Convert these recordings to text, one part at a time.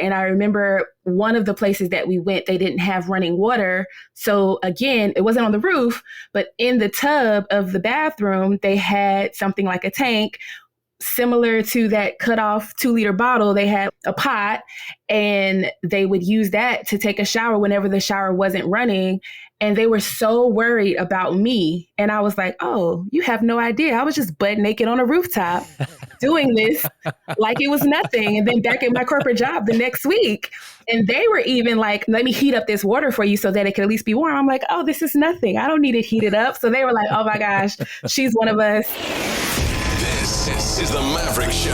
And I remember one of the places that we went, they didn't have running water. So again, it wasn't on the roof, but in the tub of the bathroom, they had something like a tank similar to that cut off 2-liter bottle. They had a pot and they would use that to take a shower whenever the shower wasn't running. And they were so worried about me. And I was like, oh, you have no idea. I was just butt naked on a rooftop doing this like it was nothing. And then back at my corporate job the next week. And they were even like, let me heat up this water for you so that it could at least be warm. I'm like, oh, this is nothing. I don't need it heated up. So they were like, oh my gosh, she's one of us. This is the Maverick Show,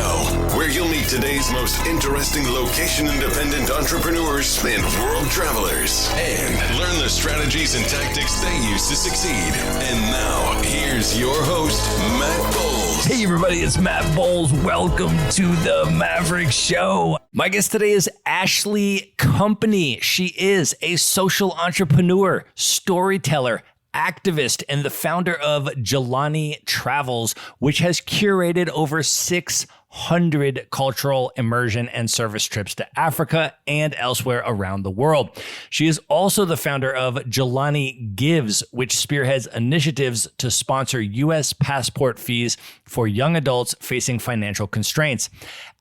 where you'll meet today's most interesting location-independent entrepreneurs and world travelers, and learn the strategies and tactics they use to succeed. And now, here's your host, Matt Bowles. Hey everybody, it's Matt Bowles. Welcome to the Maverick Show. My guest today is Ashley Company. She is a social entrepreneur, storyteller, activist, and the founder of Jelani Travels, which has curated over 600 cultural immersion and service trips to Africa and elsewhere around the world. She is also the founder of Jelani Gives, which spearheads initiatives to sponsor U.S. passport fees for young adults facing financial constraints.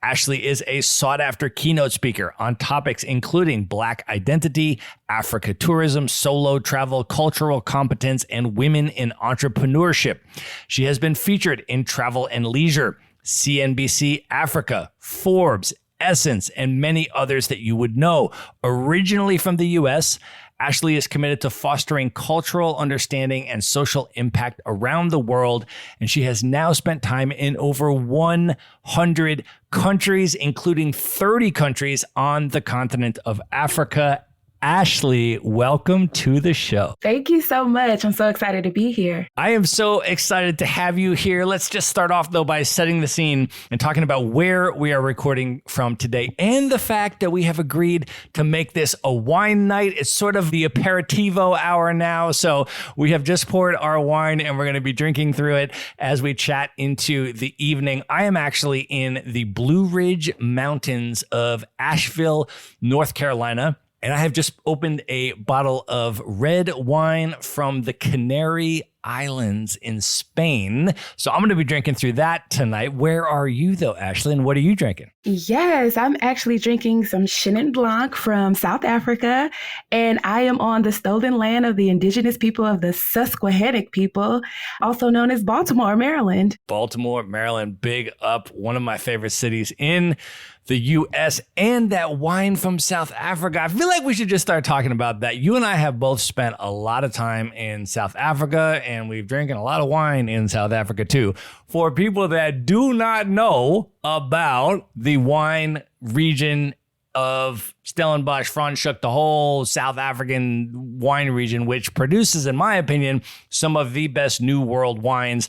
Ashley is a sought-after keynote speaker on topics including Black identity, Africa tourism, solo travel, cultural competence, and women in entrepreneurship. She has been featured in Travel and Leisure, CNBC Africa, Forbes, Essence, and many others that you would know. Originally from the U.S., Ashley is committed to fostering cultural understanding and social impact around the world, and she has now spent time in over 100 countries, including 30 countries on the continent of Africa. Ashley, welcome to the show. Thank you so much. I'm so excited to be here. I am so excited to have you here. Let's just start off, though, by setting the scene and talking about where we are recording from today and the fact that we have agreed to make this a wine night. It's sort of the aperitivo hour now. So we have just poured our wine and we're going to be drinking through it as we chat into the evening. I am actually in the Blue Ridge Mountains of Asheville, North Carolina. And I have just opened a bottle of red wine from the Canary Islands in Spain. So I'm going to be drinking through that tonight. Where are you though, Ashley? And what are you drinking? Yes, I'm actually drinking some Chenin Blanc from South Africa. And I am on the stolen land of the indigenous people of the Susquehannock people, also known as Baltimore, Maryland. Baltimore, Maryland, big up. One of my favorite cities in the U.S. and that wine from South Africa. I feel like we should just start talking about that. You and I have both spent a lot of time in South Africa, and we've drinking a lot of wine in South Africa too. For people that do not know about the wine region of Stellenbosch, Franschhoek, the whole South African wine region, which produces, in my opinion, some of the best New World wines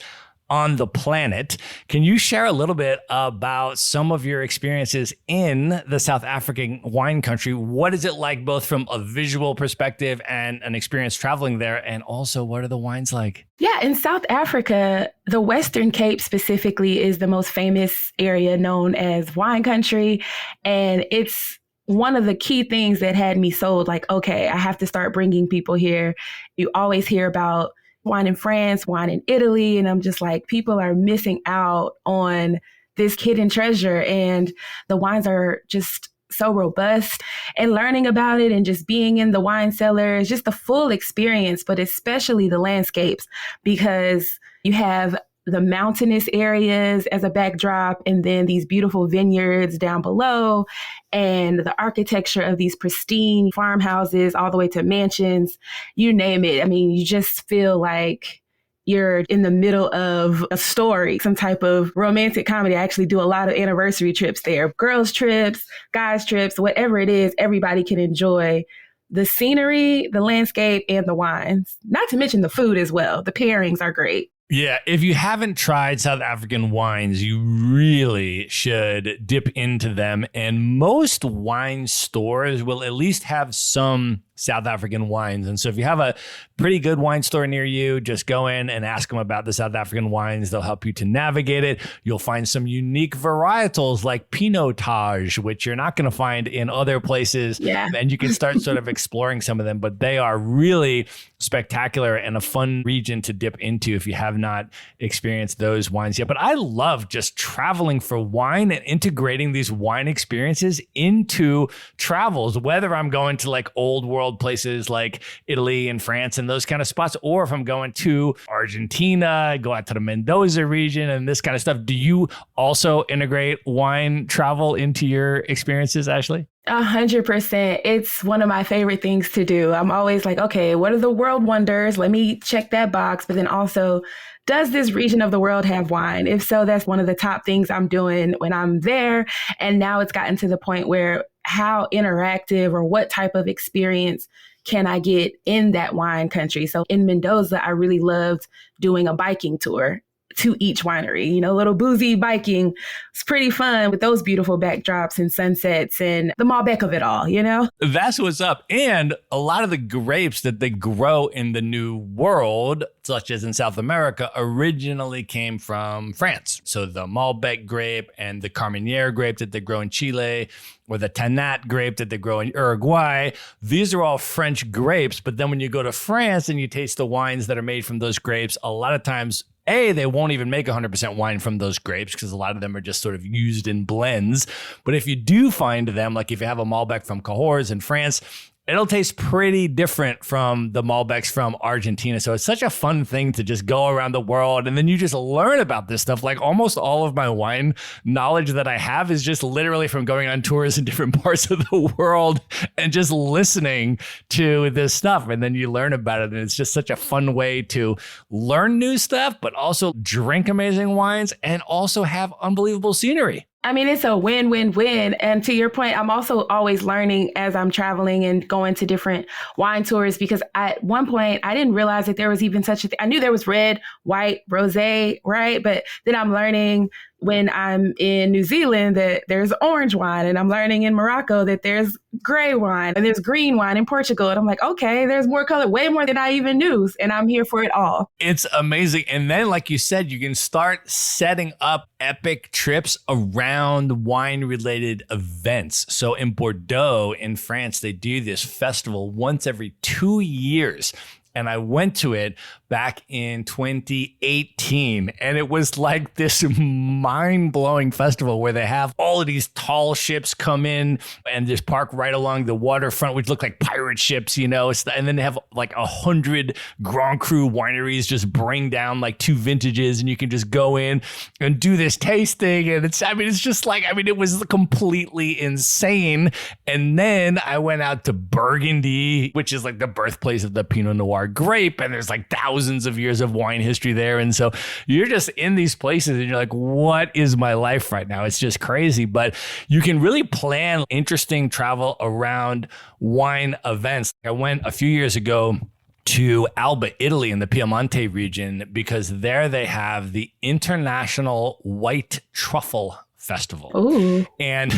on the planet. Can you share a little bit about some of your experiences in the South African wine country? What is it like both from a visual perspective and an experience traveling there? And also, what are the wines like? Yeah, in South Africa, the Western Cape specifically is the most famous area known as wine country. And it's one of the key things that had me sold, like, okay, I have to start bringing people here. You always hear about wine in France, wine in Italy. And I'm just like, people are missing out on this hidden treasure. And the wines are just so robust, and learning about it and just being in the wine cellars, just the full experience, but especially the landscapes, because you have the mountainous areas as a backdrop, and then these beautiful vineyards down below, and the architecture of these pristine farmhouses all the way to mansions, you name it. I mean, you just feel like you're in the middle of a story, some type of romantic comedy. I actually do a lot of anniversary trips there, girls trips, guys trips, whatever it is, everybody can enjoy the scenery, the landscape, and the wines, not to mention the food as well. The pairings are great. Yeah, if you haven't tried South African wines, you really should dip into them. And most wine stores will at least have some South African wines. And so if you have a pretty good wine store near you, just go in and ask them about the South African wines. They'll help you to navigate it. You'll find some unique varietals like Pinotage, which you're not going to find in other places. Yeah. And you can start sort of exploring some of them, but they are really spectacular and a fun region to dip into if you have not experienced those wines yet. But I love just traveling for wine and integrating these wine experiences into travels, whether I'm going to like old world places like Italy and France and those kind of spots, or if I'm going to Argentina, go out to the Mendoza region and this kind of stuff. Do you also integrate wine travel into your experiences, Ashley? 100%. It's one of my favorite things to do. I'm always like, okay, what are the world wonders? Let me check that box. But then also, does this region of the world have wine? If so, that's one of the top things I'm doing when I'm there. And now it's gotten to the point where how interactive or what type of experience can I get in that wine country? So in Mendoza, I really loved doing a biking tour to each winery, you know, little boozy biking. It's pretty fun with those beautiful backdrops and sunsets and the Malbec of it all, you know? That's what's up. And a lot of the grapes that they grow in the New World, such as in South America, originally came from France. So the Malbec grape and the Carmenere grape that they grow in Chile, or the Tannat grape that they grow in Uruguay, these are all French grapes. But then when you go to France and you taste the wines that are made from those grapes, a lot of times they won't even make 100% wine from those grapes because a lot of them are just sort of used in blends. But if you do find them, like if you have a Malbec from Cahors in France, it'll taste pretty different from the Malbecs from Argentina. So it's such a fun thing to just go around the world and then you just learn about this stuff. Like almost all of my wine knowledge that I have is just literally from going on tours in different parts of the world and just listening to this stuff. And then you learn about it. And it's just such a fun way to learn new stuff, but also drink amazing wines and also have unbelievable scenery. I mean, it's a win-win-win. And to your point, I'm also always learning as I'm traveling and going to different wine tours, because at one point I didn't realize that there was even such a thing. I knew there was red, white, rosé, right? But then I'm learning when I'm in New Zealand that there's orange wine, and I'm learning in Morocco that there's gray wine and there's green wine in Portugal. And I'm like, okay, there's more color, way more than I even knew. And I'm here for it all. It's amazing. And then, like you said, you can start setting up epic trips around wine-related events. So in Bordeaux, in France, they do this festival once every 2 years. And I went to it back in 2018. And it was like this mind-blowing festival where they have all of these tall ships come in and just park right along the waterfront, which look like pirate ships, you know. And then they have like 100 Grand Cru wineries just bring down like 2 vintages, and you can just go in and do this tasting. And it was completely insane. And then I went out to Burgundy, which is like the birthplace of the Pinot Noir grape, and there's like thousands of years of wine history there. And so you're just in these places and you're like, what is my life right now? It's just crazy. But you can really plan interesting travel around wine events. I went a few years ago to Alba, Italy, in the Piemonte region, because there they have the International White Truffle Festival. Ooh. And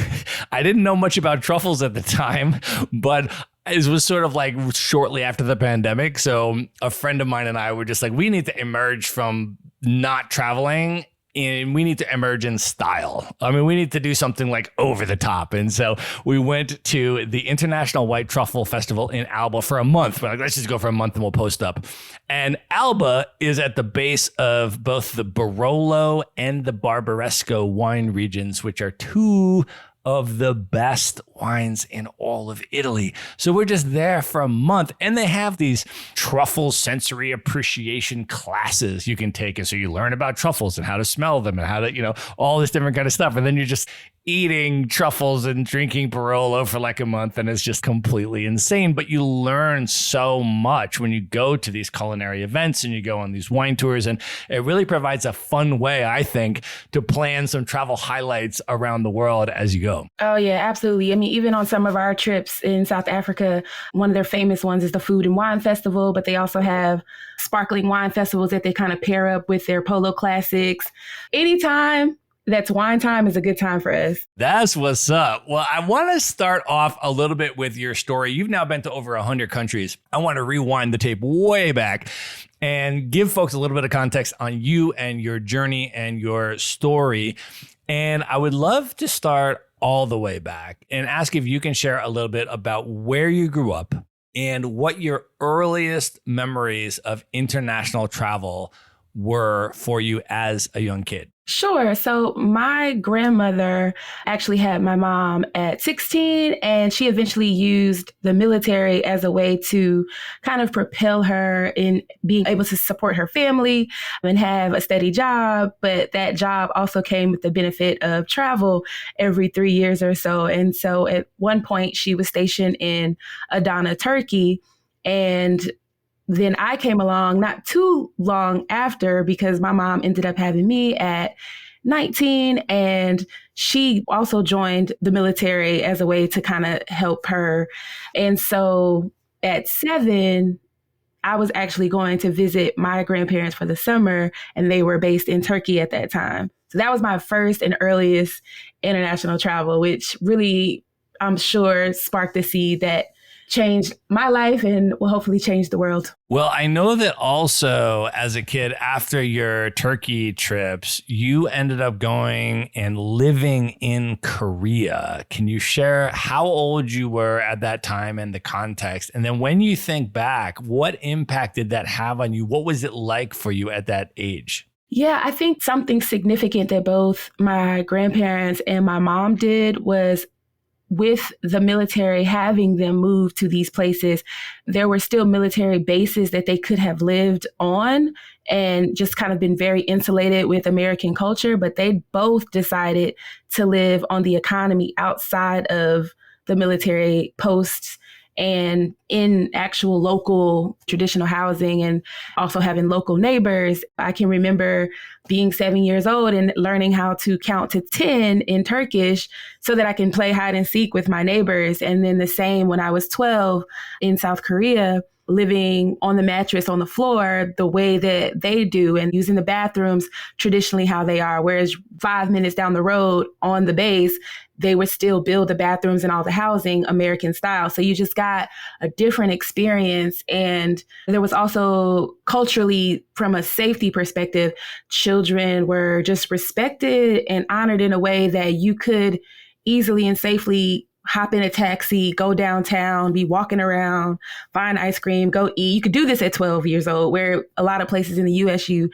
I didn't know much about truffles at the time, but it was sort of like shortly after the pandemic. So a friend of mine and I were just like, we need to emerge from not traveling, and we need to emerge in style. I mean, we need to do something like over the top. And so we went to the International White Truffle Festival in Alba for a month. We're like, let's just go for a month and we'll post up. And Alba is at the base of both the Barolo and the Barbaresco wine regions, which are two of the best wines in all of Italy. So we're just there for a month, and they have these truffle sensory appreciation classes you can take. And so you learn about truffles and how to smell them and how to, all this different kind of stuff. And then you're just eating truffles and drinking Barolo for like a month, and it's just completely insane. But you learn so much when you go to these culinary events and you go on these wine tours, and it really provides a fun way, I think, to plan some travel highlights around the world as you go. Oh, yeah, absolutely. I mean, even on some of our trips in South Africa, one of their famous ones is the Food and Wine Festival, but they also have sparkling wine festivals that they kind of pair up with their polo classics. Anytime That's wine time is a good time for us. That's what's up. Well, I want to start off a little bit with your story. You've now been to over 100 countries. I want to rewind the tape way back and give folks a little bit of context on you and your journey and your story. And I would love to start all the way back and ask if you can share a little bit about where you grew up and what your earliest memories of international travel were for you as a young kid. Sure. So my grandmother actually had my mom at 16, and she eventually used the military as a way to kind of propel her in being able to support her family and have a steady job. But that job also came with the benefit of travel every 3 years or so. And so at one point she was stationed in Adana, Turkey, and then I came along not too long after because my mom ended up having me at 19, and she also joined the military as a way to kind of help her. And so at 7, I was actually going to visit my grandparents for the summer, and they were based in Turkey at that time. So that was my first and earliest international travel, which really, I'm sure, sparked the seed that changed my life and will hopefully change the world. Well, I know that also as a kid, after your Turkey trips, you ended up going and living in Korea. Can you share how old you were at that time and the context? And then when you think back, what impact did that have on you? What was it like for you at that age? Yeah, I think something significant that both my grandparents and my mom did was with the military having them move to these places, there were still military bases that they could have lived on and just kind of been very insulated with American culture. But they both decided to live on the economy outside of the military posts and in actual local traditional housing and also having local neighbors. I can remember being 7 years old and learning how to count to 10 in Turkish so that I can play hide and seek with my neighbors. And then the same when I was 12 in South Korea, living on the mattress on the floor the way that they do and using the bathrooms traditionally how they are. Whereas 5 minutes down the road on the base, they would still build the bathrooms and all the housing American style. So you just got a different experience. And there was also culturally, from a safety perspective, children were just respected and honored in a way that you could easily and safely hop in a taxi, go downtown, be walking around, find ice cream, go eat. You could do this at 12 years old, where a lot of places in the US you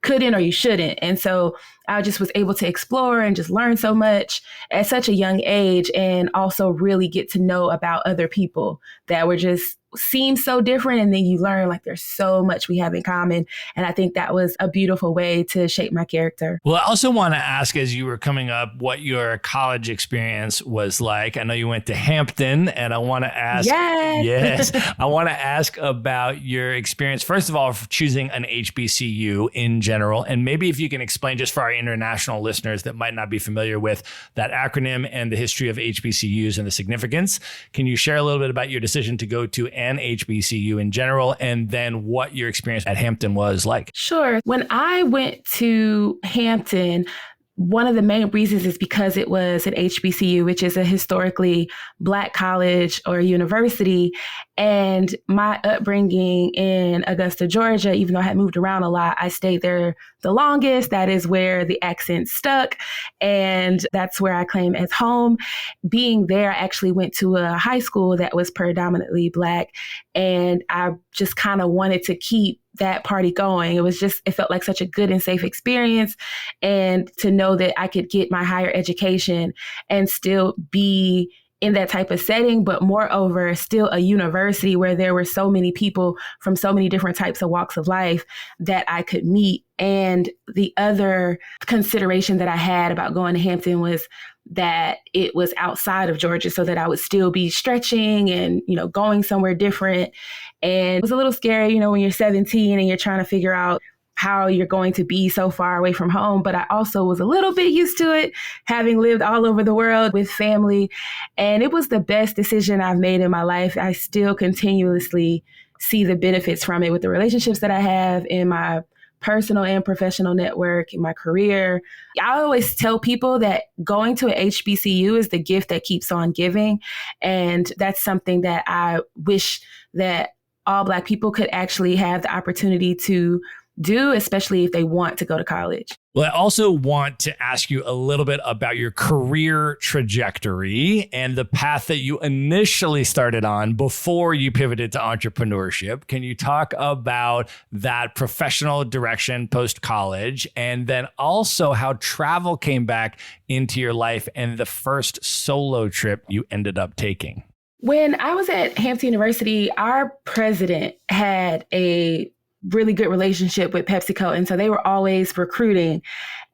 couldn't or you shouldn't. And so I just was able to explore and just learn so much at such a young age, and also really get to know about other people that were just seem so different. And then you learn like there's so much we have in common. And I think that was a beautiful way to shape my character. Well, I also want to ask, as you were coming up, what your college experience was like. I know you went to Hampton, and I want to ask, yes, I want to ask about your experience, first of all, for choosing an HBCU in general. And maybe if you can explain, just for our international listeners that might not be familiar with that acronym and the history of HBCUs and the significance, can you share a little bit about your decision to go to an HBCU in general, and then what your experience at Hampton was like? Sure. When I went to Hampton, one of the main reasons is because it was an HBCU, which is a historically Black college or university. And my upbringing in Augusta, Georgia, even though I had moved around a lot, I stayed there the longest. That is where the accent stuck. And that's where I claim as home. Being there, I actually went to a high school that was predominantly Black. And I just kind of wanted to keep that party going. It felt like such a good and safe experience. And to know that I could get my higher education and still be in that type of setting, but moreover, still a university where there were so many people from so many different types of walks of life that I could meet. And the other consideration that I had about going to Hampton was that it was outside of Georgia, so that I would still be stretching and, going somewhere different. And it was a little scary, when you're 17 and you're trying to figure out how you're going to be so far away from home. But I also was a little bit used to it, having lived all over the world with family. And it was the best decision I've made in my life. I still continuously see the benefits from it with the relationships that I have in my personal and professional network in my career. I always tell people that going to a HBCU is the gift that keeps on giving. And that's something that I wish that all Black people could actually have the opportunity to do, especially if they want to go to college. Well, I also want to ask you a little bit about your career trajectory and the path that you initially started on before you pivoted to entrepreneurship. Can you talk about that professional direction post-college, and then also how travel came back into your life and the first solo trip you ended up taking? When I was at Hampton University, our president had a really good relationship with PepsiCo. And so they were always recruiting.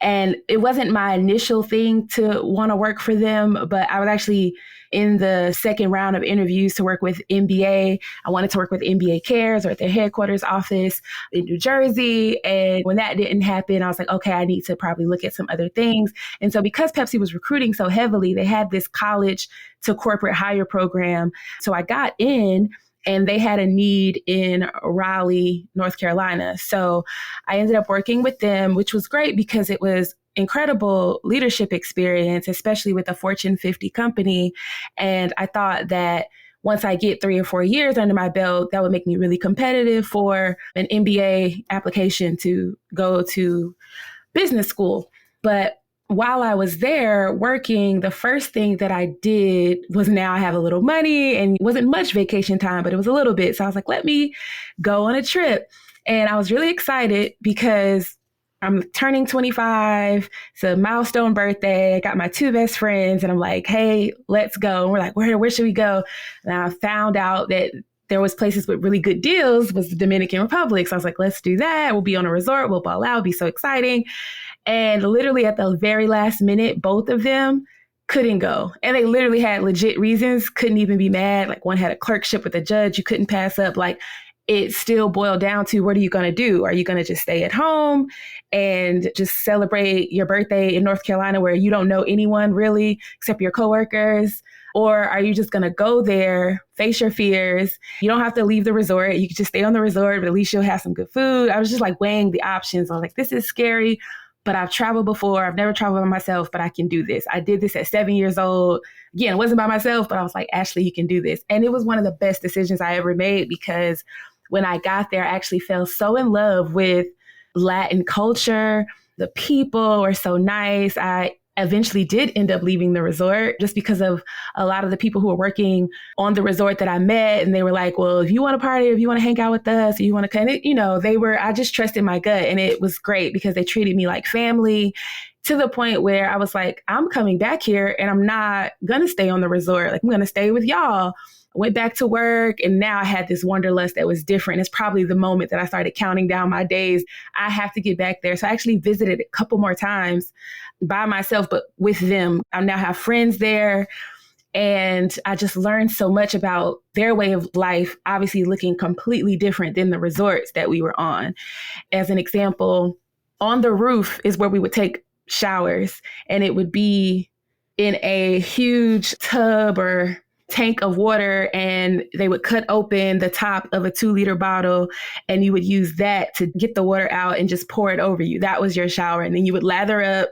And it wasn't my initial thing to want to work for them, but I was actually in the second round of interviews to work with NBA. I wanted to work with NBA Cares or at their headquarters office in New Jersey. And when that didn't happen, I was like, okay, I need to probably look at some other things. And so because Pepsi was recruiting so heavily, they had this college to corporate hire program. So I got in, and they had a need in Raleigh, North Carolina. So I ended up working with them, which was great because it was incredible leadership experience, especially with a Fortune 50 company. And I thought that once I get 3 or 4 years under my belt, that would make me really competitive for an MBA application to go to business school. But while I was there working, the first thing that I did was, now I have a little money, and it wasn't much vacation time, but it was a little bit. So I was like, let me go on a trip. And I was really excited because I'm turning 25. It's a milestone birthday. I got my 2 best friends and I'm like, hey, let's go. And we're like, where should we go? And I found out that there was places with really good deals, was the Dominican Republic. So I was like, let's do that. We'll be on a resort. We'll ball out. It'll be so exciting. And literally at the very last minute, both of them couldn't go. And they literally had legit reasons, couldn't even be mad. Like one had a clerkship with a judge you couldn't pass up. Like it still boiled down to, what are you going to do? Are you going to just stay at home and just celebrate your birthday in North Carolina where you don't know anyone really except your coworkers? Or are you just going to go there, face your fears? You don't have to leave the resort. You can just stay on the resort, but at least you'll have some good food. I was just like weighing the options. I was like, this is scary, but I've traveled before. I've never traveled by myself, but I can do this. I did this at 7 years old. Again, it wasn't by myself, but I was like, Ashley, you can do this. And it was one of the best decisions I ever made, because when I got there, I actually fell so in love with Latin culture. The people were so nice. I eventually did end up leaving the resort just because of a lot of the people who were working on the resort that I met. And they were like, well, if you want to party, if you want to hang out with us, you want to kind of, I just trusted my gut. And it was great because they treated me like family, to the point where I was like, I'm coming back here and I'm not going to stay on the resort. Like, I'm going to stay with y'all. I went back to work, and now I had this wanderlust that was different. It's probably the moment that I started counting down my days. I have to get back there. So I actually visited a couple more times by myself, but with them. I now have friends there, and I just learned so much about their way of life, obviously looking completely different than the resorts that we were on. As an example, on the roof is where we would take showers, and it would be in a huge tub or tank of water, and they would cut open the top of a 2-liter bottle, and you would use that to get the water out and just pour it over you. That was your shower. And then you would lather up,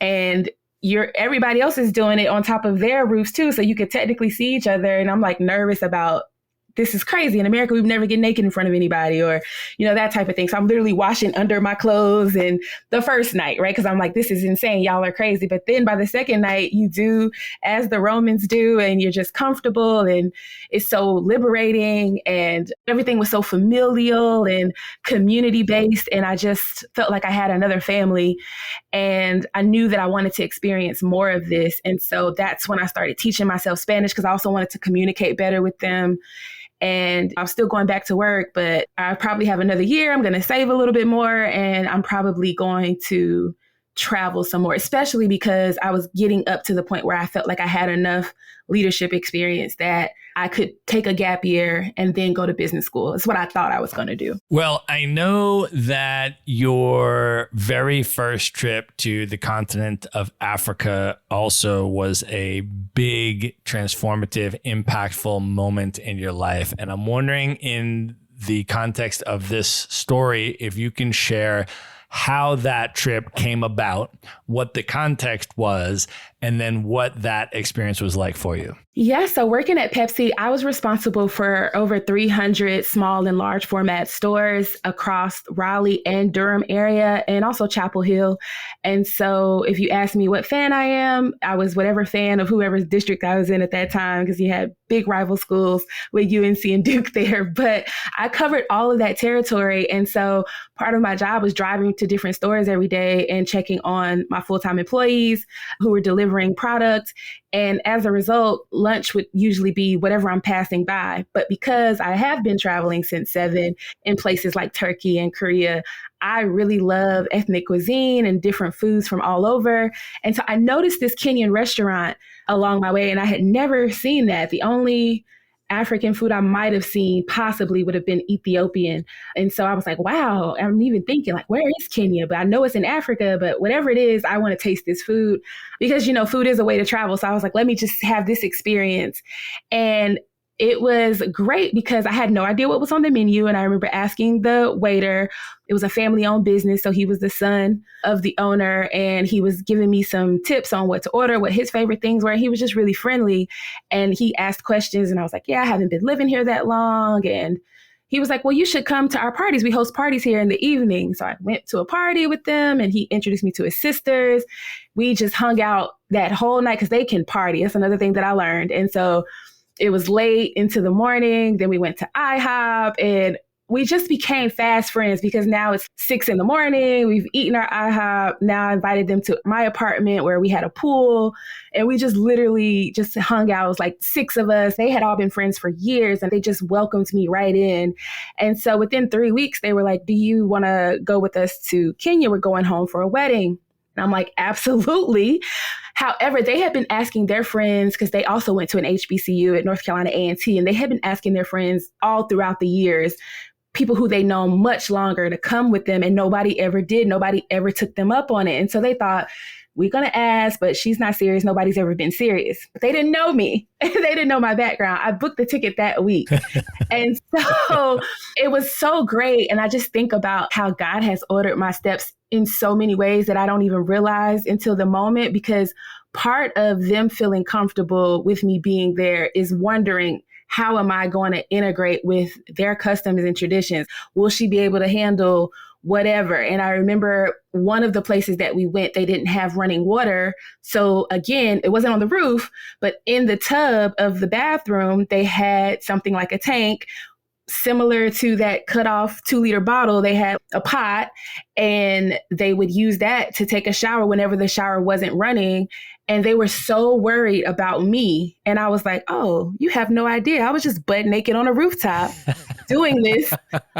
and everybody else is doing it on top of their roofs too. So you could technically see each other. And I'm like nervous about, this is crazy. In America, we would never get naked in front of anybody, or, that type of thing. So I'm literally washing under my clothes and the first night, right? Because I'm like, this is insane. Y'all are crazy. But then by the second night, you do as the Romans do, and you're just comfortable, and it's so liberating, and everything was so familial and community based. And I just felt like I had another family, and I knew that I wanted to experience more of this. And so that's when I started teaching myself Spanish, because I also wanted to communicate better with them. And I'm still going back to work, but I probably have another year. I'm going to save a little bit more, and I'm probably going to travel some more, especially because I was getting up to the point where I felt like I had enough leadership experience that I could take a gap year and then go to business school. It's what I thought I was going to do. Well, I know that your very first trip to the continent of Africa also was a big, transformative, impactful moment in your life. And I'm wondering, in the context of this story, if you can share how that trip came about, what the context was, and then what that experience was like for you. Yeah, so working at Pepsi, I was responsible for over 300 small and large format stores across Raleigh and Durham area, and also Chapel Hill. And so if you ask me what fan I am, I was whatever fan of whoever's district I was in at that time, because you had big rival schools with UNC and Duke there. But I covered all of that territory. And so part of my job was driving to different stores every day and checking on my full-time employees who were delivering products. And as a result, lunch would usually be whatever I'm passing by. But because I have been traveling since 7 in places like Turkey and Korea, I really love ethnic cuisine and different foods from all over. And so I noticed this Kenyan restaurant along my way, and I had never seen that. The only African food I might have seen possibly would have been Ethiopian. And so I was like, wow, I'm even thinking like, where is Kenya? But I know it's in Africa, but whatever it is, I want to taste this food because, food is a way to travel. So I was like, let me just have this experience. And it was great because I had no idea what was on the menu. And I remember asking the waiter, it was a family-owned business, so he was the son of the owner, and he was giving me some tips on what to order, what his favorite things were. He was just really friendly, and he asked questions, and I was like, yeah, I haven't been living here that long. And he was like, well, you should come to our parties. We host parties here in the evening. So I went to a party with them, and he introduced me to his sisters. We just hung out that whole night because they can party. That's another thing that I learned. And so it was late into the morning. Then we went to IHOP, and we just became fast friends because now it's 6 a.m. We've eaten our IHOP. Now I invited them to my apartment where we had a pool, and we just literally just hung out. It was like 6 of us. They had all been friends for years, and they just welcomed me right in. And so within 3 weeks, they were like, do you want to go with us to Kenya? We're going home for a wedding. And I'm like, absolutely. However, they had been asking their friends, because they also went to an HBCU at North Carolina A&T, and they had been asking their friends all throughout the years, people who they know much longer, to come with them, and nobody ever did. Nobody ever took them up on it. And so they thought, we're going to ask, but she's not serious. Nobody's ever been serious. But they didn't know me. They didn't know my background. I booked the ticket that week. And so it was so great. And I just think about how God has ordered my steps in so many ways that I don't even realize until the moment, because part of them feeling comfortable with me being there is wondering, how am I going to integrate with their customs and traditions? Will she be able to handle whatever? And I remember one of the places that we went, they didn't have running water. So again, it wasn't on the roof, but in the tub of the bathroom, they had something like a tank similar to that cut off 2-liter bottle. They had a pot, and they would use that to take a shower whenever the shower wasn't running. And they were so worried about me. And I was like, oh, you have no idea. I was just butt naked on a rooftop doing this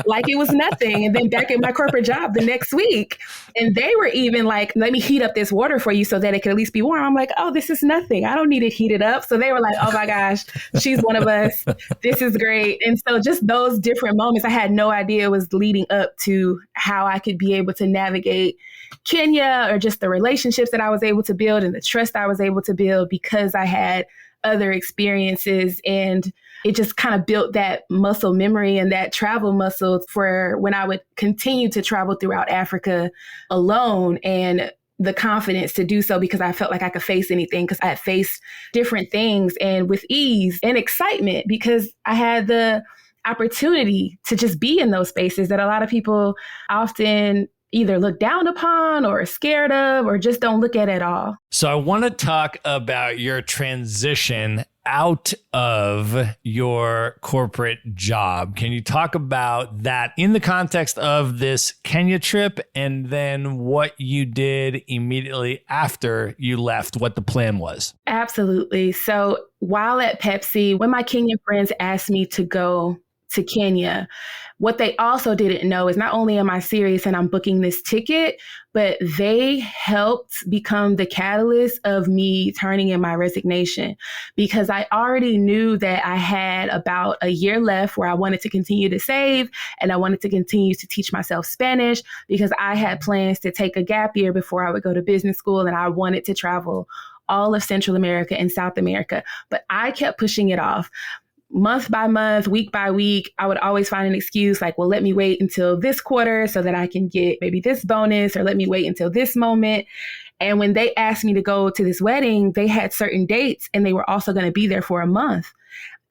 like it was nothing. And then back at my corporate job the next week. And they were even like, let me heat up this water for you so that it can at least be warm. I'm like, oh, this is nothing. I don't need it heated up. So they were like, oh my gosh, she's one of us. This is great. And so just those different moments, I had no idea was leading up to how I could be able to navigate Kenya, or just the relationships that I was able to build and the trust I was able to build because I had other experiences. And it just kind of built that muscle memory and that travel muscle for when I would continue to travel throughout Africa alone, and the confidence to do so because I felt like I could face anything, because I had faced different things, and with ease and excitement because I had the opportunity to just be in those spaces that a lot of people often either look down upon or are scared of or just don't look at all. So I want to talk about your transition out of your corporate job. Can you talk about that in the context of this Kenya trip, and then what you did immediately after you left, what the plan was? Absolutely. So while at Pepsi, when my Kenyan friends asked me to go to Kenya, what they also didn't know is not only am I serious and I'm booking this ticket, but they helped become the catalyst of me turning in my resignation, because I already knew that I had about a year left where I wanted to continue to save, and I wanted to continue to teach myself Spanish because I had plans to take a gap year before I would go to business school, and I wanted to travel all of Central America and South America. But I kept pushing it off. month by month, week by week, I would always find an excuse like, well, let me wait until this quarter so that I can get maybe this bonus, or let me wait until this moment. And when they asked me to go to this wedding, they had certain dates and they were also going to be there for a month.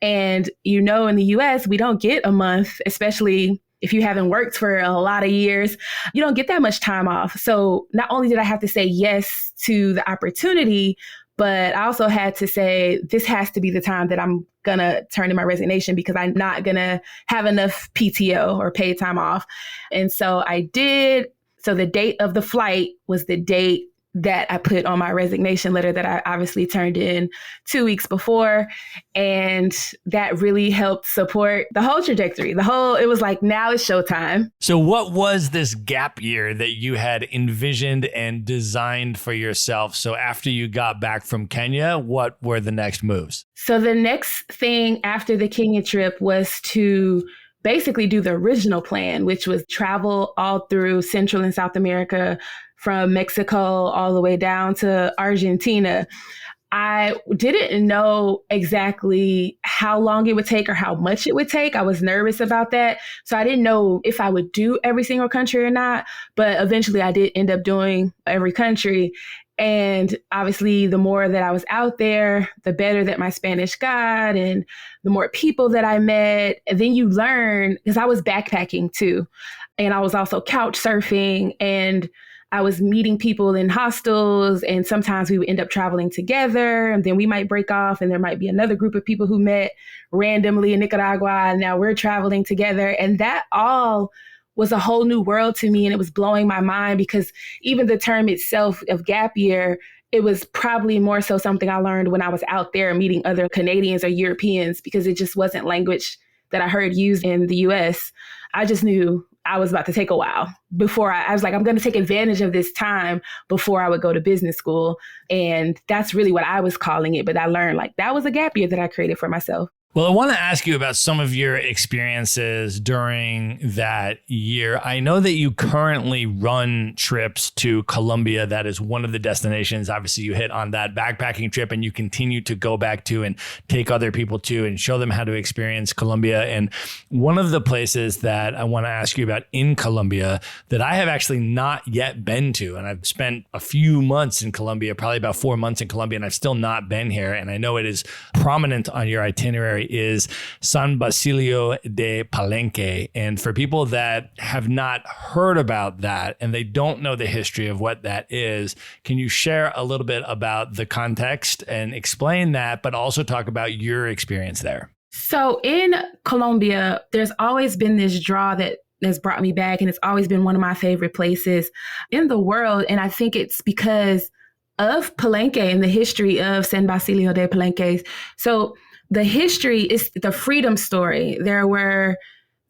And, in the US, we don't get a month, especially if you haven't worked for a lot of years, you don't get that much time off. So not only did I have to say yes to the opportunity, but I also had to say, this has to be the time that I'm going to turn in my resignation because I'm not going to have enough PTO or paid time off. And so I did. So the date of the flight was the date that I put on my resignation letter that I obviously turned in 2 weeks before. And that really helped support the whole trajectory. It was like, now it's showtime. So what was this gap year that you had envisioned and designed for yourself? So after you got back from Kenya, what were the next moves? So the next thing after the Kenya trip was to basically do the original plan, which was travel all through Central and South America, from Mexico all the way down to Argentina. I didn't know exactly how long it would take or how much it would take. I was nervous about that. So I didn't know if I would do every single country or not. But eventually I did end up doing every country. And obviously, the more that I was out there, the better that my Spanish got and the more people that I met. And then you learn, because I was backpacking too. And I was also couch surfing, and I was meeting people in hostels, and sometimes we would end up traveling together, and then we might break off and there might be another group of people who met randomly in Nicaragua, and now we're traveling together. And that all was a whole new world to me, and it was blowing my mind, because even the term itself of gap year, it was probably more so something I learned when I was out there meeting other Canadians or Europeans, because it just wasn't language that I heard used in the US. I just knew I was about to take a while before I was like, I'm going to take advantage of this time before I would go to business school. And that's really what I was calling it. But I learned like that was a gap year that I created for myself. Well, I want to ask you about some of your experiences during that year. I know that you currently run trips to Colombia. That is one of the destinations. Obviously, you hit on that backpacking trip, and you continue to go back to and take other people to and show them how to experience Colombia. And one of the places that I want to ask you about in Colombia that I have actually not yet been to, and I've spent a few months in Colombia, probably about 4 months in Colombia, and I've still not been here. And I know it is prominent on your itinerary, is San Basilio de Palenque. And for people that have not heard about that and they don't know the history of what that is, can you share a little bit about the context and explain that, but also talk about your experience there? So in Colombia, there's always been this draw that has brought me back, and it's always been one of my favorite places in the world. And I think it's because of Palenque and the history of San Basilio de Palenque. So the history is the freedom story. There were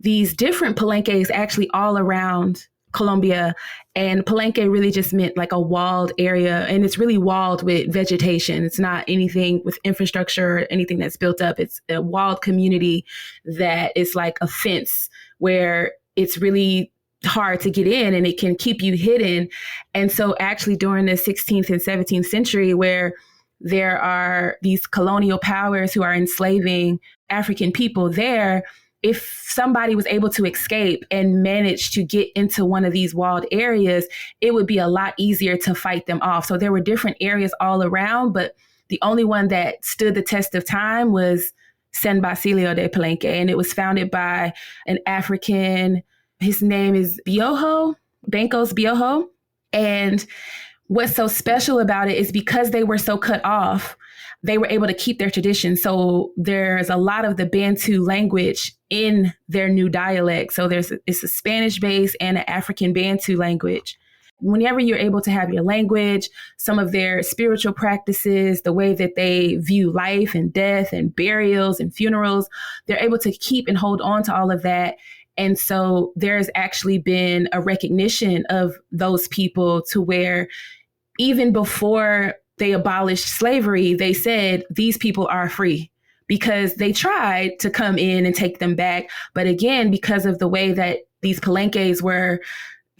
these different Palenques actually all around Colombia, and Palenque really just meant like a walled area, and it's really walled with vegetation. It's not anything with infrastructure or anything that's built up. It's a walled community that is like a fence where it's really hard to get in and it can keep you hidden. And so actually during the 16th and 17th century, where there are these colonial powers who are enslaving African people there, if somebody was able to escape and manage to get into one of these walled areas, it would be a lot easier to fight them off. So there were different areas all around, but the only one that stood the test of time was San Basilio de Palenque. And it was founded by an African. His name is Bancos Bioho. And what's so special about it is because they were so cut off, they were able to keep their tradition. So there's a lot of the Bantu language in their new dialect. So it's a Spanish base and an African Bantu language. Whenever you're able to have your language, some of their spiritual practices, the way that they view life and death and burials and funerals, they're able to keep and hold on to all of that. And so there's actually been a recognition of those people to where even before they abolished slavery, they said these people are free, because they tried to come in and take them back. But again, because of the way that these palenques were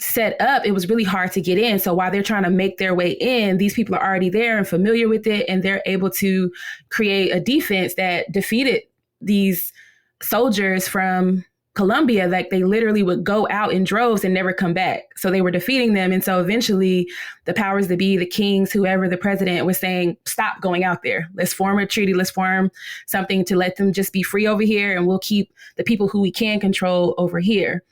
set up, it was really hard to get in. So while they're trying to make their way in, these people are already there and familiar with it, and they're able to create a defense that defeated these soldiers from Colombia, like they literally would go out in droves and never come back. So they were defeating them. And so eventually the powers that be, the kings, whoever, the president was saying, stop going out there. Let's form a treaty. Let's form something to let them just be free over here. And we'll keep the people who we can control over here.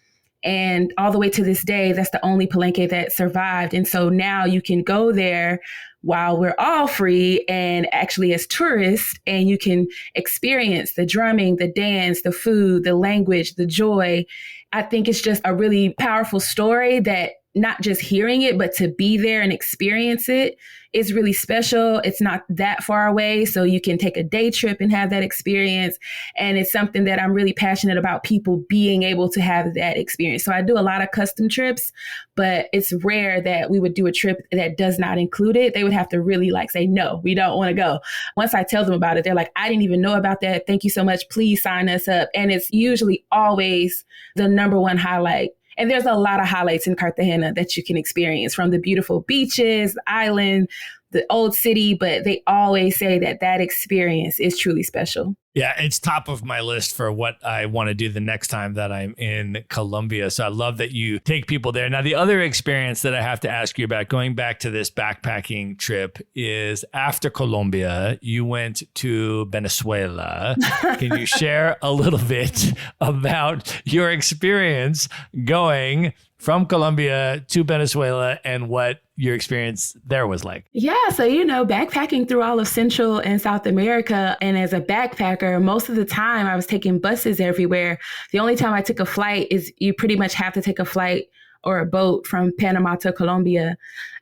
And all the way to this day, that's the only Palenque that survived. And so now you can go there while we're all free and actually as tourists, and you can experience the drumming, the dance, the food, the language, the joy. I think it's just a really powerful story that not just hearing it, but to be there and experience it is really special. It's not that far away, so you can take a day trip and have that experience. And it's something that I'm really passionate about, people being able to have that experience. So I do a lot of custom trips, but it's rare that we would do a trip that does not include it. They would have to really say, no, we don't want to go. Once I tell them about it, they're like, I didn't even know about that. Thank you so much. Please sign us up. And it's usually always the number one highlight. And there's a lot of highlights in Cartagena that you can experience, from the beautiful beaches, the island, the old city, but they always say that that experience is truly special. Yeah, it's top of my list for what I want to do the next time that I'm in Colombia. So I love that you take people there. Now, the other experience that I have to ask you about, going back to this backpacking trip, is after Colombia, you went to Venezuela. Can you share a little bit about your experience going from Colombia to Venezuela and what your experience there was like? Yeah. So, backpacking through all of Central and South America. And as a backpacker, most of the time I was taking buses everywhere. The only time I took a flight is you pretty much have to take a flight or a boat from Panama to Colombia,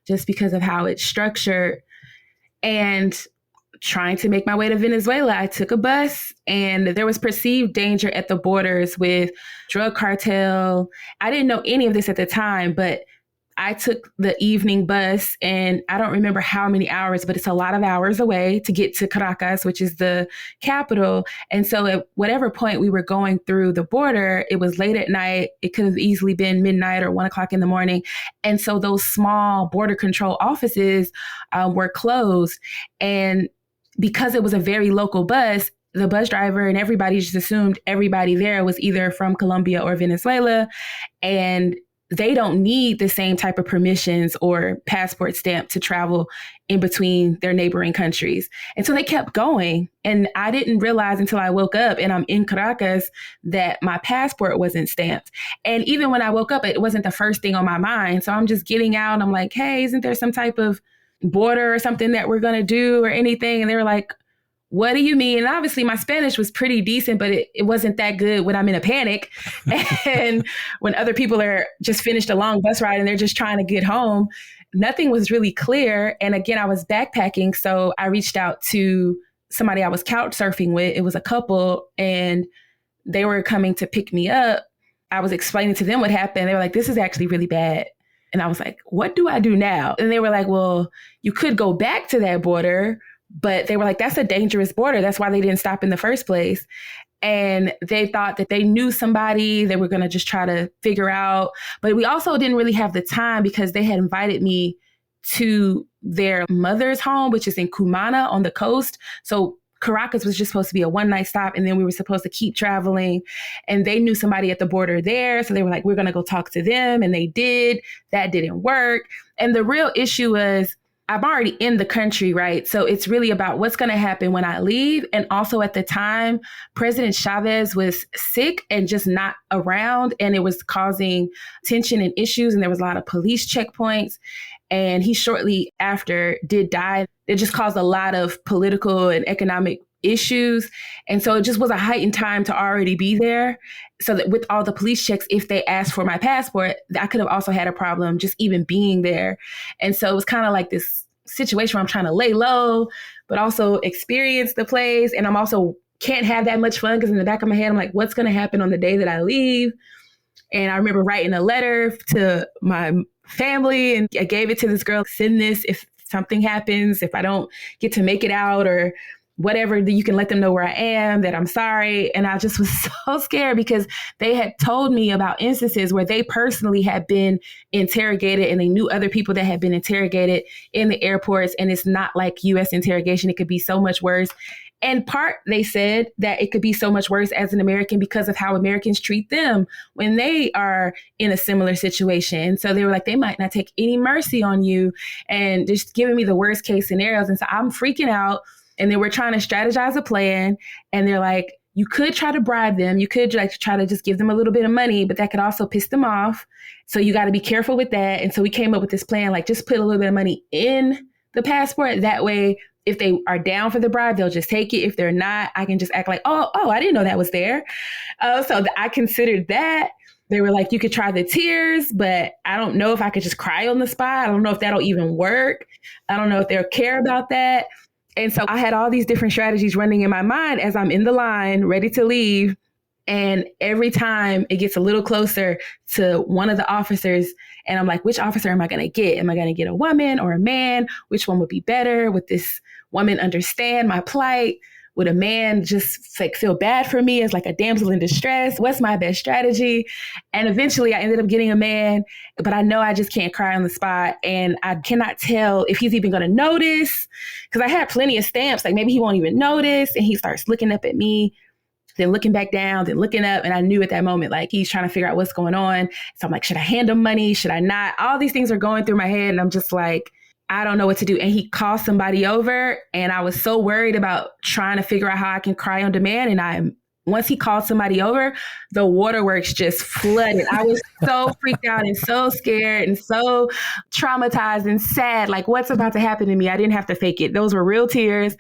just because of how it's structured. And trying to make my way to Venezuela, I took a bus, and there was perceived danger at the borders with drug cartel. I didn't know any of this at the time, but I took the evening bus, and I don't remember how many hours, but it's a lot of hours away to get to Caracas, which is the capital. And so at whatever point we were going through the border, it was late at night. It could have easily been midnight or 1 o'clock in the morning. And so those small border control offices were closed. And because it was a very local bus, the bus driver and everybody just assumed everybody there was either from Colombia or Venezuela. And they don't need the same type of permissions or passport stamp to travel in between their neighboring countries. And so they kept going. And I didn't realize until I woke up and I'm in Caracas that my passport wasn't stamped. And even when I woke up, it wasn't the first thing on my mind. So I'm just getting out and I'm like, hey, isn't there some type of border or something that we're going to do or anything? And they were like, what do you mean? And obviously my Spanish was pretty decent, but it wasn't that good when I'm in a panic. And when other people are just finished a long bus ride and they're just trying to get home, nothing was really clear. And again, I was backpacking. So I reached out to somebody I was couch surfing with. It was a couple, and they were coming to pick me up. I was explaining to them what happened. They were like, this is actually really bad. And I was like, what do I do now? And they were like, well, you could go back to that border. But they were like, that's a dangerous border. That's why they didn't stop in the first place. And they thought that they knew somebody they were going to just try to figure out. But we also didn't really have the time because they had invited me to their mother's home, which is in Cumana on the coast. So Caracas was just supposed to be a one-night stop, and then we were supposed to keep traveling. And they knew somebody at the border there. So they were like, we're going to go talk to them. And they did. That didn't work. And the real issue was, I'm already in the country, right? So it's really about what's going to happen when I leave. And also at the time, President Chavez was sick and just not around, and it was causing tension and issues. And there was a lot of police checkpoints. And he shortly after did die. It just caused a lot of political and economic issues. And so it just was a heightened time to already be there. So that with all the police checks, if they asked for my passport, I could have also had a problem just even being there. And so it was kind of like this situation where I'm trying to lay low, but also experience the place. And I'm also can't have that much fun because in the back of my head, I'm like, what's going to happen on the day that I leave? And I remember writing a letter to my family, and I gave it to this girl, send this if something happens, if I don't get to make it out or whatever, you can let them know where I am, that I'm sorry. And I just was so scared because they had told me about instances where they personally had been interrogated, and they knew other people that had been interrogated in the airports. And it's not like U.S. interrogation. It could be so much worse. And part, they said that it could be so much worse as an American because of how Americans treat them when they are in a similar situation. So they were like, they might not take any mercy on you, and just giving me the worst case scenarios. And so I'm freaking out. And then we're trying to strategize a plan. And they're like, you could try to bribe them. You could like try to just give them a little bit of money, but that could also piss them off. So you got to be careful with that. And so we came up with this plan, like just put a little bit of money in the passport. That way, if they are down for the bribe, they'll just take it. If they're not, I can just act like, oh, I didn't know that was there. So I considered that. They were like, you could try the tears, but I don't know if I could just cry on the spot. I don't know if that'll even work. I don't know if they'll care about that. And so I had all these different strategies running in my mind as I'm in the line, ready to leave. And every time it gets a little closer to one of the officers, and I'm like, which officer am I going to get? Am I going to get a woman or a man? Which one would be better? Would this woman understand my plight? Would a man just like feel bad for me as like a damsel in distress? What's my best strategy? And eventually I ended up getting a man, but I know I just can't cry on the spot. And I cannot tell if he's even going to notice, because I had plenty of stamps, like maybe he won't even notice. And he starts looking up at me, then looking back down, then looking up. And I knew at that moment, like he's trying to figure out what's going on. So I'm like, should I hand him money? Should I not? All these things are going through my head. And I'm just like, I don't know what to do. And he called somebody over, and I was so worried about trying to figure out how I can cry on demand. And once he called somebody over, the waterworks just flooded. I was so freaked out and so scared and so traumatized and sad. Like, what's about to happen to me? I didn't have to fake it. Those were real tears.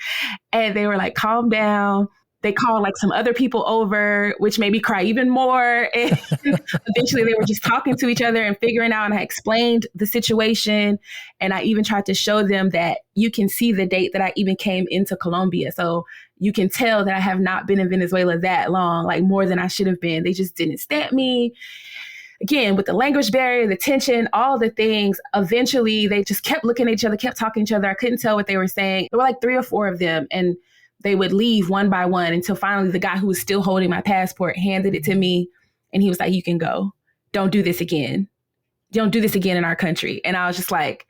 And they were like, calm down. They called like some other people over, which made me cry even more. And eventually they were just talking to each other and figuring out, and I explained the situation. And I even tried to show them that you can see the date that I even came into Colombia. So you can tell that I have not been in Venezuela that long, like more than I should have been. They just didn't stamp me. Again, with the language barrier, the tension, all the things, eventually they just kept looking at each other, kept talking to each other. I couldn't tell what they were saying. There were like 3 or 4 of them. And they would leave one by one until finally the guy who was still holding my passport handed it to me. And he was like, you can go. Don't do this again. Don't do this again in our country. And I was just like,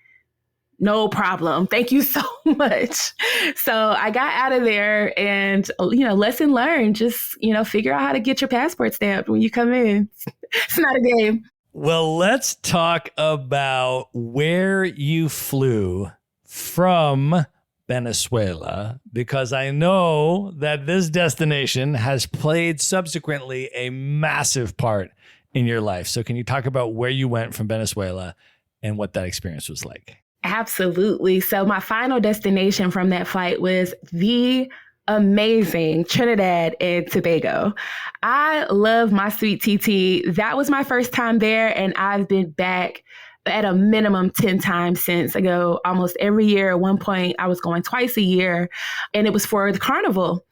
no problem. Thank you so much. So I got out of there, and, lesson learned, just, figure out how to get your passport stamped when you come in. It's not a game. Well, let's talk about where you flew from Venezuela, because I know that this destination has played subsequently a massive part in your life. So can you talk about where you went from Venezuela and what that experience was like? Absolutely. So my final destination from that flight was the amazing Trinidad and Tobago. I love my sweet TT. That was my first time there, and I've been back at a minimum 10 times since. I go almost every year. At one point, I was going twice a year, and it was for the Carnival.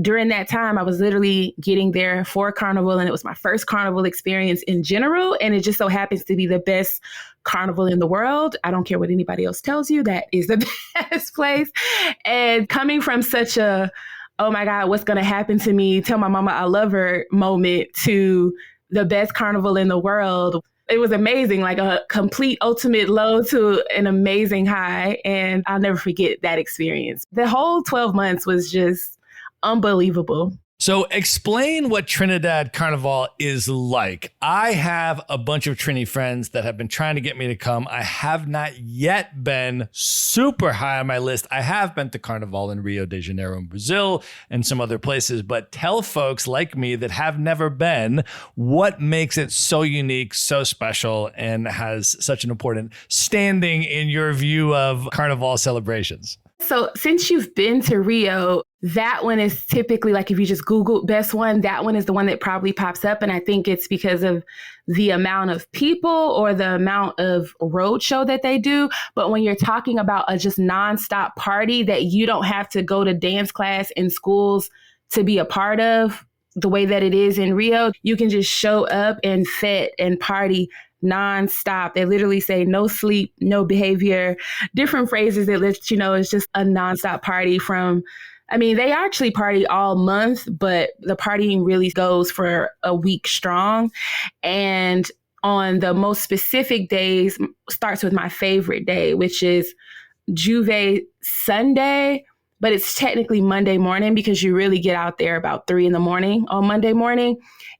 During that time, I was literally getting there for Carnival, and it was my first Carnival experience in general, and it just so happens to be the best Carnival in the world. I don't care what anybody else tells you, that is the best place. And coming from such a, oh my God, what's going to happen to me? Tell my mama I love her moment to the best Carnival in the world. It was amazing, like a complete ultimate low to an amazing high. And I'll never forget that experience. The whole 12 months was just unbelievable. So explain what Trinidad Carnival is like. I have a bunch of Trini friends that have been trying to get me to come. I have not yet been super high on my list. I have been to Carnival in Rio de Janeiro in Brazil and some other places, but tell folks like me that have never been what makes it so unique, so special, and has such an important standing in your view of Carnival celebrations. So since you've been to Rio, that one is typically, like if you just Google best one, that one is the one that probably pops up. And I think it's because of the amount of people or the amount of roadshow that they do. But when you're talking about a just nonstop party that you don't have to go to dance class in schools to be a part of, the way that it is in Rio, you can just show up and fit and party nonstop. They literally say no sleep, no behavior, different phrases that let you know it's just a nonstop party they actually party all month, but the partying really goes for a week strong. And on the most specific days, starts with my favorite day, which is Juve Sunday. but it's technically Monday morning because you really get out there about 3 a.m. on Monday morning.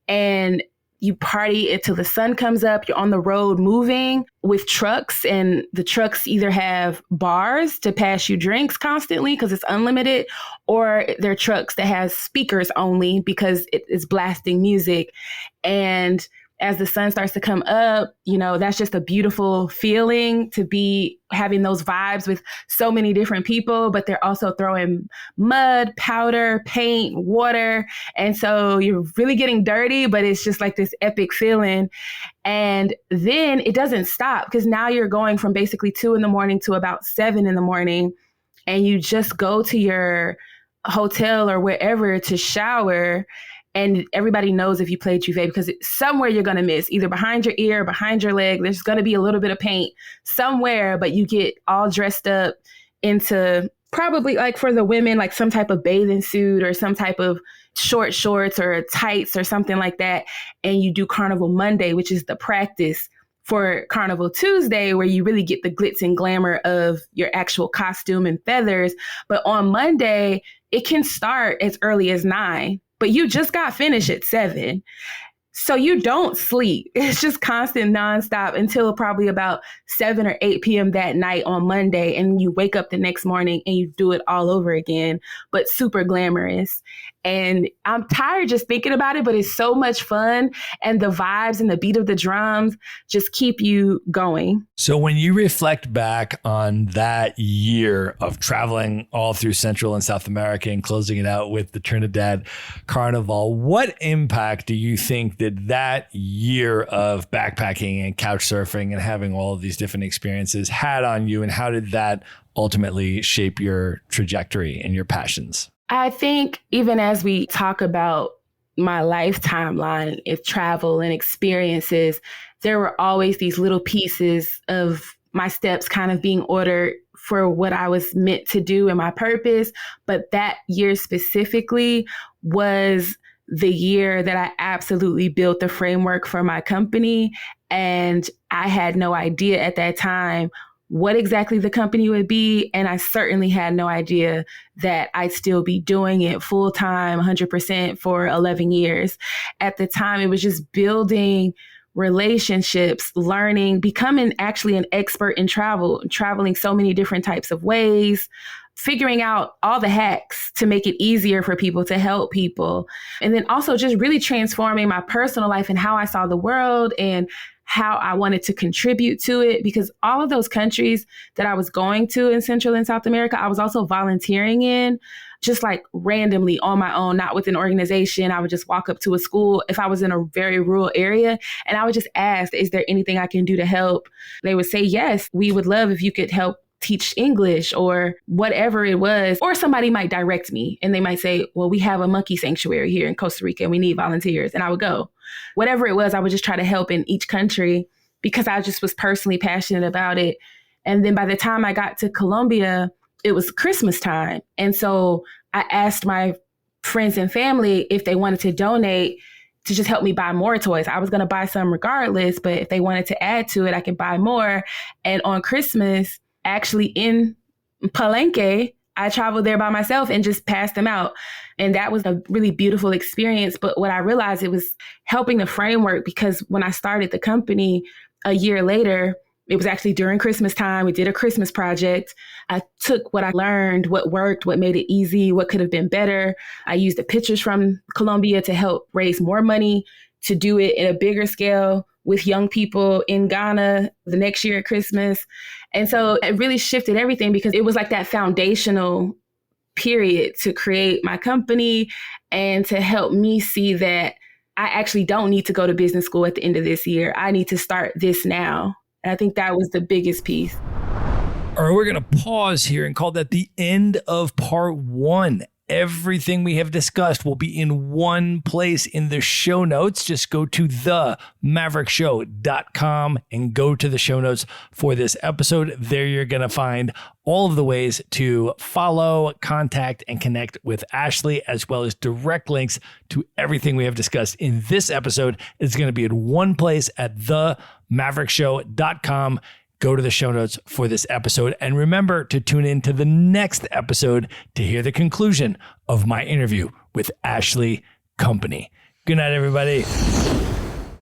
And you party until the sun comes up. You're on the road moving with trucks, and the trucks either have bars to pass you drinks constantly because it's unlimited, or they're trucks that has speakers only because it is blasting music. And as the sun starts to come up, that's just a beautiful feeling to be having those vibes with so many different people, but they're also throwing mud, powder, paint, water. And so you're really getting dirty, but it's just like this epic feeling. And then it doesn't stop because now you're going from basically 2 a.m. to about 7 a.m. and you just go to your hotel or wherever to shower. And everybody knows if you play Juve because somewhere you're going to miss, either behind your ear, behind your leg. There's going to be a little bit of paint somewhere, but you get all dressed up into probably like for the women, like some type of bathing suit or some type of short shorts or tights or something like that. And you do Carnival Monday, which is the practice for Carnival Tuesday, where you really get the glitz and glamour of your actual costume and feathers. But on Monday, it can start as early as 9. But you just got finished at 7. So you don't sleep. It's just constant nonstop until probably about 7 or 8 p.m. that night on Monday. And you wake up the next morning and you do it all over again, but super glamorous. And I'm tired just thinking about it, but it's so much fun. And the vibes and the beat of the drums just keep you going. So when you reflect back on that year of traveling all through Central and South America and closing it out with the Trinidad Carnival, what impact do you think that year of backpacking and couch surfing and having all of these different experiences had on you? And how did that ultimately shape your trajectory and your passions? I think even as we talk about my life timeline of travel and experiences, there were always these little pieces of my steps kind of being ordered for what I was meant to do and my purpose. But that year specifically was the year that I absolutely built the framework for my company. And I had no idea at that time what exactly the company would be. And I certainly had no idea that I'd still be doing it full time, 100% for 11 years. At the time, it was just building relationships, learning, becoming actually an expert in travel, traveling so many different types of ways, figuring out all the hacks to make it easier for people, to help people. And then also just really transforming my personal life and how I saw the world and how I wanted to contribute to it, because all of those countries that I was going to in Central and South America, I was also volunteering in, just like randomly on my own, not with an organization. I would just walk up to a school if I was in a very rural area, and I would just ask, is there anything I can do to help? They would say, yes, we would love if you could help teach English or whatever it was. Or somebody might direct me and they might say, well, we have a monkey sanctuary here in Costa Rica and we need volunteers. And I would go. Whatever it was, I would just try to help in each country because I just was personally passionate about it. And then by the time I got to Colombia, it was Christmas time. And so I asked my friends and family if they wanted to donate to just help me buy more toys. I was going to buy some regardless, but if they wanted to add to it, I could buy more. And on Christmas, actually in Palenque, I traveled there by myself and just passed them out. And that was a really beautiful experience. But what I realized, it was helping the framework, because when I started the company a year later, it was actually during Christmas time. We did a Christmas project. I took what I learned, what worked, what made it easy, what could have been better. I used the pictures from Colombia to help raise more money to do it in a bigger scale with young people in Ghana the next year at Christmas. And so it really shifted everything, because it was like that foundational period to create my company and to help me see that I actually don't need to go to business school at the end of this year. I need to start this now. And I think that was the biggest piece. All right, we're going to pause here and call that the end of part 1. Everything we have discussed will be in one place in the show notes. Just go to themaverickshow.com and go to the show notes for this episode. There you're going to find all of the ways to follow, contact, and connect with Ashley, as well as direct links to everything we have discussed in this episode. It's going to be in one place at themaverickshow.com. go to the show notes for this episode. And remember to tune in to the next episode to hear the conclusion of my interview with Ashley Company. Good night, everybody.